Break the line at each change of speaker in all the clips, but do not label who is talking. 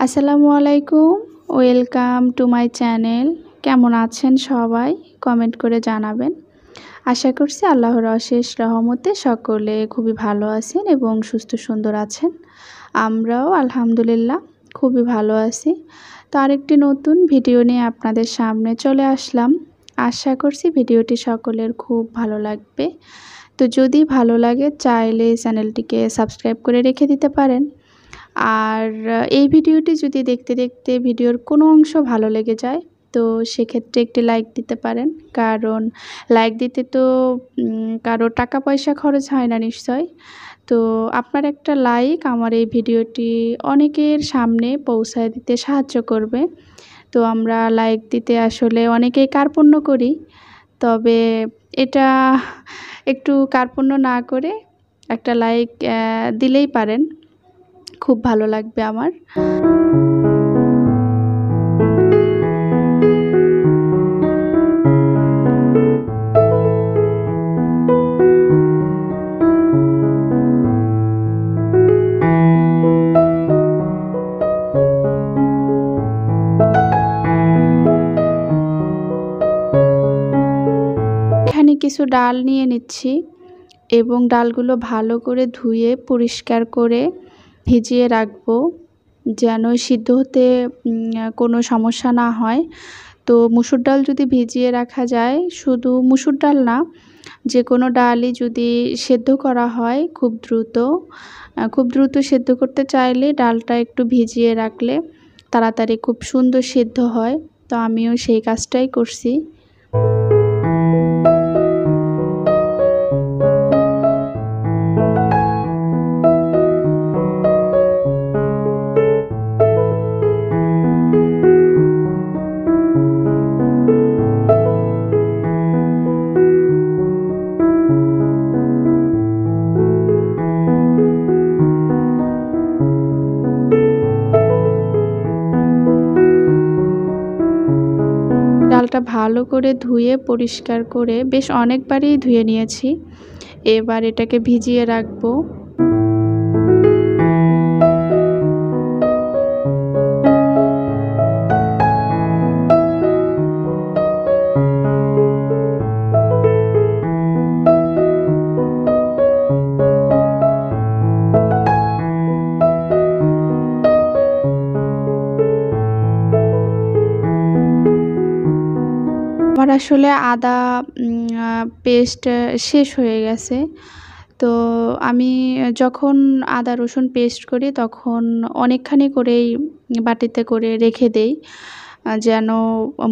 আসসালামু আলাইকুম, welcome to my channel. কেমন আছেন সবাই? কমেন্ট করে জানাবেন। আশা করছি আল্লাহর অশেষ রহমতে সকলে খুবই ভালো আছেন এবং সুস্থ সুন্দর আছেন। আমরাও আলহামদুলিল্লাহ খুবই ভালো আছি। তো আরেকটি নতুন ভিডিও নিয়ে আপনাদের সামনে চলে আসলাম। আশা করছি ভিডিওটি সকলের খুব ভালো লাগবে। তো যদি ভালো লাগে চাইলে চ্যানেলটিকে সাবস্ক্রাইব করে রেখে দিতে পারেন। আর এই ভিডিওটি যদি দেখতে দেখতে ভিডিওর কোনো অংশ ভালো লেগে যায় তো সেক্ষেত্রে একটি লাইক দিতে পারেন, কারণ লাইক দিতে তো কারো টাকা পয়সা খরচ হয় না নিশ্চয়। তো আপনার একটা লাইক আমার এই ভিডিওটি অনেকের সামনে পৌঁছায় দিতে সাহায্য করবে। তো আমরা লাইক দিতে আসলে অনেকেই কার্পণ্য করি, তবে এটা একটু কার্পণ্য না করে একটা লাইক দিলেই পারেন, খুব ভালো লাগবে আমার। এখানে কিছু ডাল নিয়ে নিচ্ছি এবং ডালগুলো ভালো করে ধুয়ে পরিষ্কার করে ভিজিয়ে রাখবো, যেন সিদ্ধ হতে কোনো সমস্যা না হয়। তো মুসুর ডাল যদি ভিজিয়ে রাখা যায়, শুধু মুসুর ডাল না, যে কোনো ডালই যদি সেদ্ধ করা হয় খুব দ্রুত সেদ্ধ করতে চাইলে ডালটা একটু ভিজিয়ে রাখলে তাড়াতাড়ি খুব সুন্দর সেদ্ধ হয়। তো আমিও সেই কাজটাই করছি। ডালটা ভালো করে ধুয়ে পরিষ্কার করে বেশ অনেকবারই ধুয়ে নিয়েছি। এবার এটাকে ভিজিয়ে রাখবো। আমার আসলে আদা পেস্ট শেষ হয়ে গেছে। তো আমি যখন আদা রসুন পেস্ট করি তখন অনেকখানি করেই বাটিতে করে রেখে দেই, যেন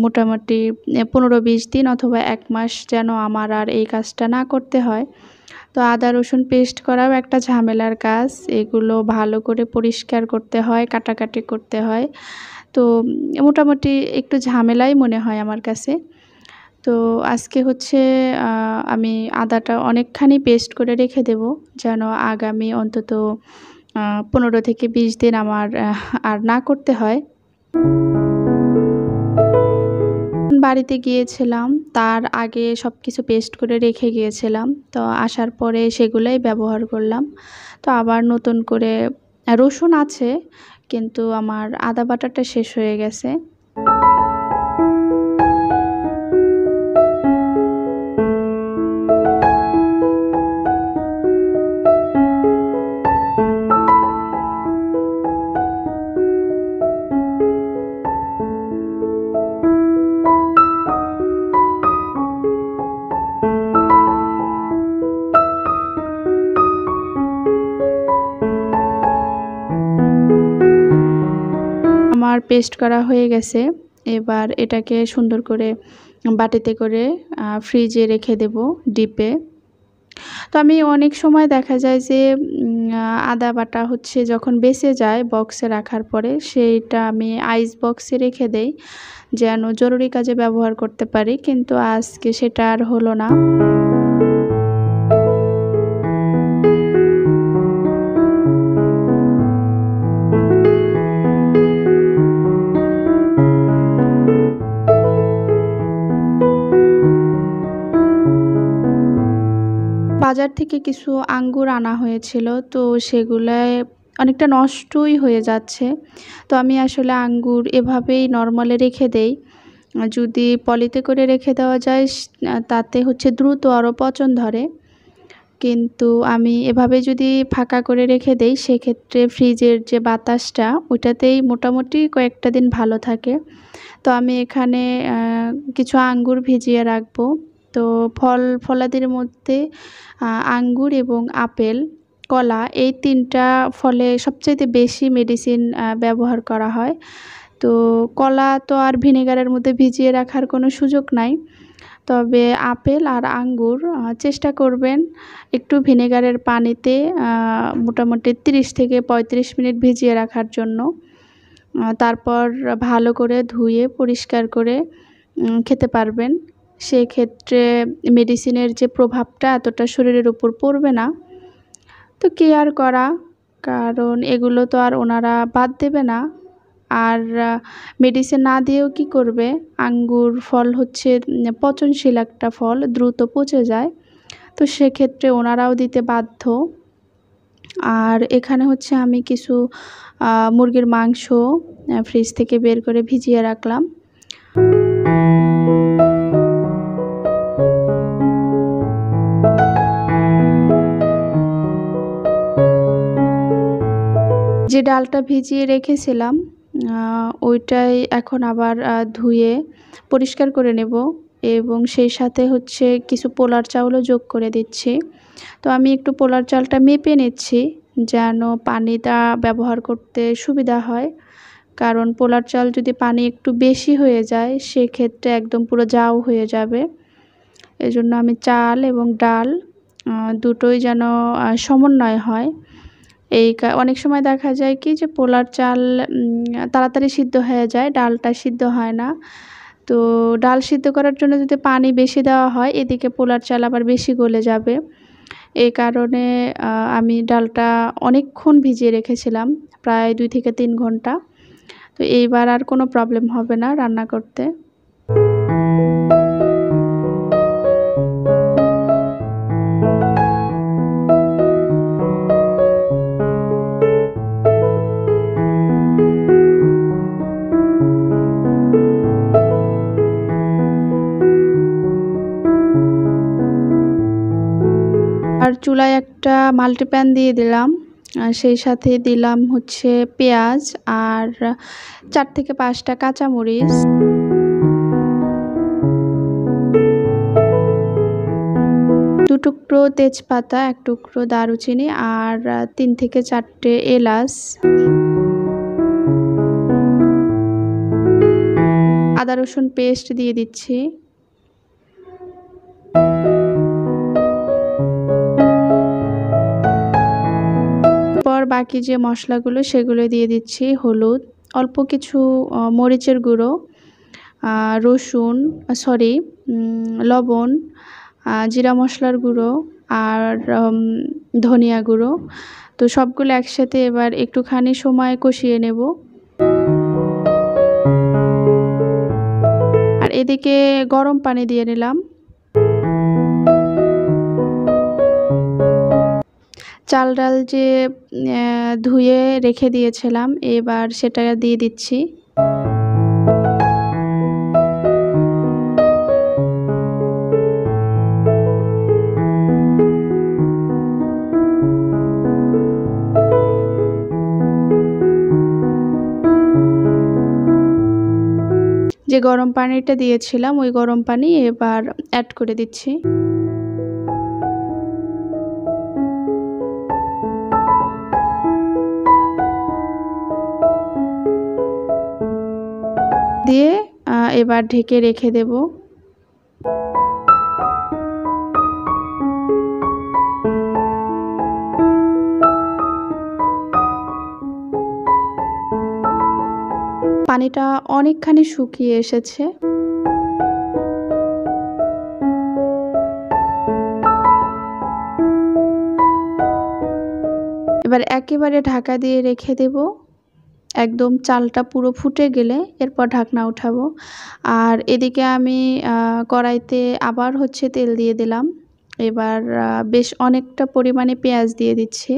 মোটামুটি 15-20 দিন অথবা 1 মাস যেন আমার আর এই কাজটা না করতে হয়। তো আদা রসুন পেস্ট করাও একটা ঝামেলার কাজ। এগুলো ভালো করে পরিষ্কার করতে হয়, কাটাকাটি করতে হয়। তো মোটামুটি একটু ঝামেলাই মনে হয় আমার কাছে। তো আজকে হচ্ছে আমি আদাটা অনেকখানি পেস্ট করে রেখে দেব, যেন আগামী অন্তত 15 থেকে 20 দিন আমার আর না করতে হয়। বাড়িতে গিয়েছিলাম, তার আগে সবকিছু পেস্ট করে রেখে গিয়েছিলাম। তো আসার পরে সেগুলাই ব্যবহার করলাম। তো আবার নতুন করে রসুন আছে, কিন্তু আমার আদা বাটাটা শেষ হয়ে গেছে। আমার পেস্ট করা হয়ে গেছে। এবার এটাকে সুন্দর করে বাটিতে করে ফ্রিজে রেখে দেব ডিপে। তো আমি অনেক সময় দেখা যায় যে আদা বাটা হচ্ছে যখন বেঁচে যায় বক্সে রাখার পরে, সেইটা আমি আইস বক্সে রেখে দেই, যেন জরুরি কাজে ব্যবহার করতে পারি। কিন্তু আজকে সেটা আর হলো না। বাজার থেকে কিছু আঙ্গুর আনা হয়েছিল, তো সেগুলায় অনেকটা নষ্টই হয়ে যাচ্ছে। তো আমি আসলে আঙ্গুর এভাবেই নরমালে রেখে দেই। যদি পলিতে করে রেখে দেওয়া যায় তাতে হচ্ছে দ্রুত আরও পচন ধরে। কিন্তু আমি এভাবে যদি ফাঁকা করে রেখে দেই সেক্ষেত্রে ফ্রিজের যে বাতাসটা ওইটাতেই মোটামুটি কয়েকটা দিন ভালো থাকে। তো আমি এখানে কিছু আঙ্গুর ভিজিয়ে রাখবো। তো ফলাদির মধ্যে আঙ্গুর এবং আপেল, কলা এই ৩টা ফলে সবচাইতে বেশি মেডিসিন ব্যবহার করা হয়। তো কলা তো আর ভিনেগারের মধ্যে ভিজিয়ে রাখার কোনো সুযোগ নাই। তবে আপেল আর আঙ্গুর চেষ্টা করবেন একটু ভিনেগারের পানিতে মোটামুটি ৩০ থেকে ৩৫ মিনিট ভিজিয়ে রাখার জন্য। তারপর ভালো করে ধুয়ে পরিষ্কার করে খেতে পারবেন। সেক্ষেত্রে মেডিসিনের যে প্রভাবটা এতটা শরীরের উপর পড়বে না। তো কেয়ার করা, কারণ এগুলো তো আর ওনারা বাদ দেবে না। আর মেডিসিন না দিয়েও কি করবে? আঙ্গুর ফল হচ্ছে পচনশীল একটা ফল, দ্রুত পচে যায়। তো সেক্ষেত্রে ওনারাও দিতে বাধ্য। আর এখানে হচ্ছে আমি কিছু মুরগির মাংস ফ্রিজ থেকে বের করে ভিজিয়ে রাখলাম। যে ডালটা ভিজিয়ে রেখেছিলাম ওইটাই এখন আবার ধুয়ে পরিষ্কার করে নেব এবং সেই সাথে হচ্ছে কিছু পোলার চাউলও যোগ করে দিচ্ছি। তো আমি একটু পোলার চালটা মেপে নিচ্ছি যেন পানিটা ব্যবহার করতে সুবিধা হয়। কারণ পোলার চাল যদি পানি একটু বেশি হয়ে যায় সেক্ষেত্রে একদম পুরো জাউ হয়ে যাবে। এজন্য আমি চাল এবং ডাল দুটোই যেন সমন্বয় হয়। অনেক সময় দেখা যায় কি যে পোলার চাল তাড়াতাড়ি সিদ্ধ হয়ে যায়, ডালটা সিদ্ধ হয় না। তো ডাল সিদ্ধ করার জন্য যদি পানি বেশি দেওয়া হয় এদিকে পোলার চাল আবার বেশি গলে যাবে। এই কারণে আমি ডালটা অনেকক্ষণ ভিজিয়ে রেখেছিলাম, প্রায় ২ থেকে ৩ ঘন্টা। তো এইবার আর কোনো প্রবলেম হবে না রান্না করতে। আর চুলায় একটা মাল্টিপ্যান দিয়ে দিলাম। সেই সাথে দিলাম হচ্ছে পেঁয়াজ আর ৪ থেকে ৫টা কাঁচামরিচ। ২ টুকরো তেজপাতা, ১ টুকরো দারুচিনি আর ৩ থেকে ৪টে এলাচ। আদা রসুন পেস্ট দিয়ে দিচ্ছি। বাকি যে মশলাগুলো সেগুলো দিয়ে দিচ্ছি। হলুদ, অল্প কিছু মরিচের গুঁড়ো, রসুন লবণ, জিরা মশলার গুঁড়ো আর ধনিয়া গুঁড়ো। তো সবগুলো একসাথে এবার একটুখানি সময় কষিয়ে নেব। আর এদিকে গরম পানি দিয়ে নিলাম। চাল ডাল যে ধুয়ে রেখে দিয়েছিলাম এবার সেটা দিয়ে দিচ্ছি। যে গরম পানিটা দিয়েছিলাম ওই গরম পানি এবার অ্যাড করে দিচ্ছি। দিয়ে এবার ঢেকে রেখে দেব। পানিটা অনেকখানি শুকিয়ে এসেছে। এবার একেবারে ঢাকা দিয়ে রেখে দেব। একদম চালটা পুরো ফুটে গেলে এরপর ঢাকনা উঠাবো। আর এদিকে আমি কড়াইতে আবার হচ্ছে তেল দিয়ে দিলাম। এবার বেশ অনেকটা পরিমাণে পেঁয়াজ দিয়ে দিচ্ছি।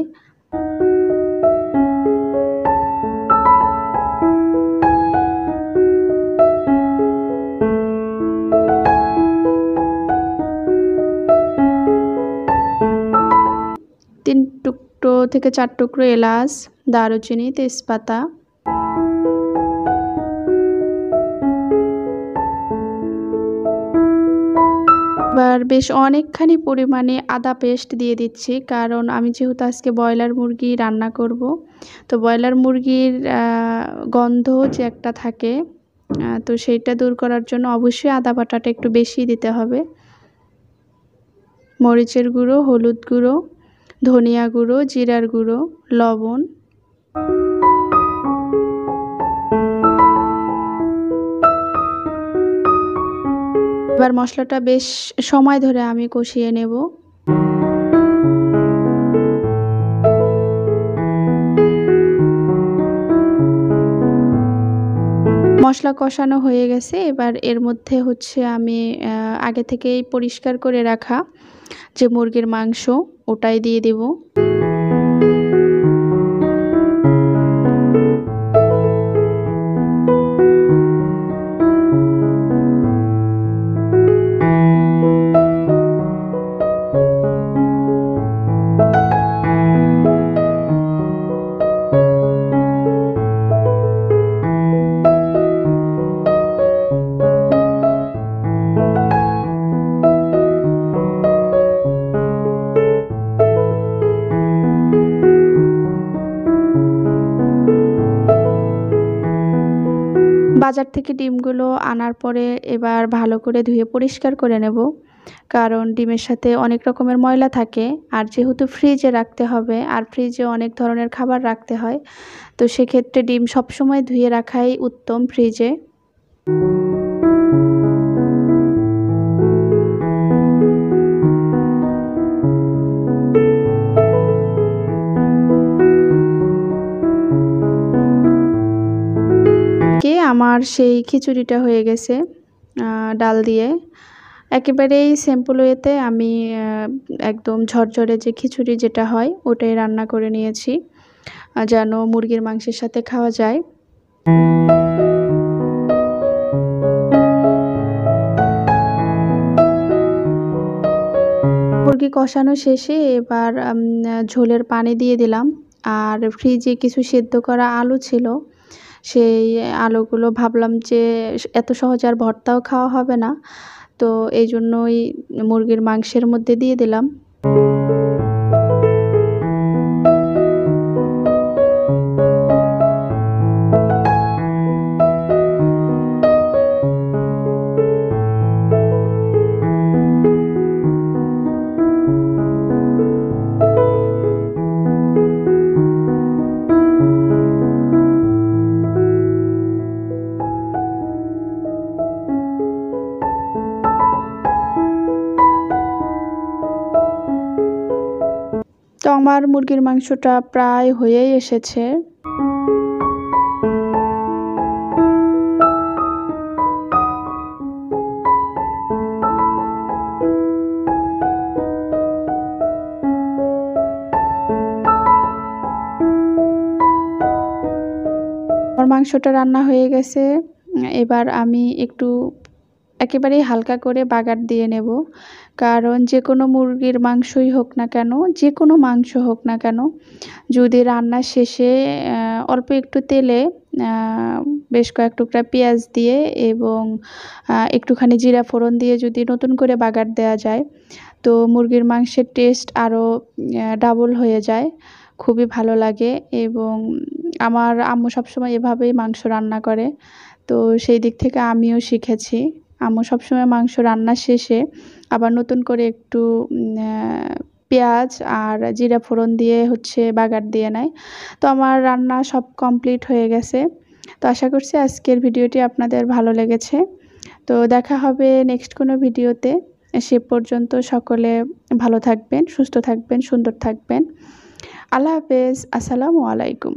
থেকে 4 টুকরো এলাচ, দারুচিনি, তেজপাতা। এবার বেশ অনেকখানি পরিমাণে আদা পেস্ট দিয়ে দিচ্ছি, কারণ আমি যেহেতু আজকে ব্রয়লার মুরগি রান্না করব, তো ব্রয়লার মুরগির গন্ধ যে একটা থাকে, তো সেইটা দূর করার জন্য অবশ্যই আদা বাটাটা একটু বেশি দিতে হবে। মরিচের গুঁড়ো, হলুদ গুঁড়ো, ধনিয়া গুঁড়ো, জিরার গুঁড়ো, লবণ। এবার মশলাটা বেশ সময় ধরে আমি কষিয়ে নেব। মশলা কষানো হয়ে গেছে। এবার এর মধ্যে হচ্ছে আমি আগে থেকেই পরিষ্কার করে রাখা যে মুরগির মাংস, ওটাই দিয়ে দেব। বাজার থেকে ডিমগুলো আনার পরে এবার ভালো করে ধুয়ে পরিষ্কার করে নেব, কারণ ডিমের সাথে অনেক রকমের ময়লা থাকে। আর যেহেতু ফ্রিজে রাখতে হবে, আর ফ্রিজে অনেক ধরনের খাবার রাখতে হয়, তো সেক্ষেত্রে ডিম সবসময় ধুয়ে রাখাই উত্তম ফ্রিজে। আমার সেই খিচুড়িটা হয়ে গেছে ডাল দিয়ে। একেবারেই সিম্পল ওয়েতে আমি একদম ঝরঝরে যে খিচুড়ি যেটা হয় ওটাই রান্না করে নিয়েছি, যেন মুরগির মাংসের সাথে খাওয়া যায়। মুরগি কষানো শেষে এবার ঝোলের পানি দিয়ে দিলাম। আর ফ্রিজে কিছু সেদ্ধ করা আলু ছিল, সেই আলুগুলো ভাবলাম যে এত সহজে আর ভর্তাও খাওয়া হবে না, তো এই জন্যই মুরগির মাংসের মধ্যে দিয়ে দিলাম। তো আমার মুরগির মাংসটা প্রায় হয়েই এসেছে। আমার মাংসটা রান্না হয়ে গেছে। এবার আমি একটু একেবারেই হালকা করে বাগার দিয়ে নেব, কারণ যে কোনো মুরগির মাংসই হোক না কেন, যে কোনো মাংস হোক না কেন, যদি রান্নার শেষে অল্প একটু তেলে বেশ কয়েক টুকরা পেঁয়াজ দিয়ে এবং একটুখানি জিরা ফোড়ন দিয়ে যদি নতুন করে বাগার দেওয়া যায়, তো মুরগির মাংসের টেস্ট আরও ডাবল হয়ে যায়, খুবই ভালো লাগে। এবং আমার আম্মু সবসময় এভাবেই মাংস রান্না করে, তো সেই দিক থেকে আমিও শিখেছি। আম্মু সবসময় মাংস রান্নার শেষে আবার নতুন করে একটু পেঁয়াজ আর জিরা ফোড়ন দিয়ে হচ্ছে বাগার দিয়ে নেয়। তো আমার রান্না সব কমপ্লিট হয়ে গেছে। তো আশা করছি আজকের ভিডিওটি আপনাদের ভালো লেগেছে। তো দেখা হবে নেক্সট কোনো ভিডিওতে। সে পর্যন্ত সকলে ভালো থাকবেন, সুস্থ থাকবেন, সুন্দর থাকবেন। আল্লাহ হাফেজ। আসসালামু আলাইকুম।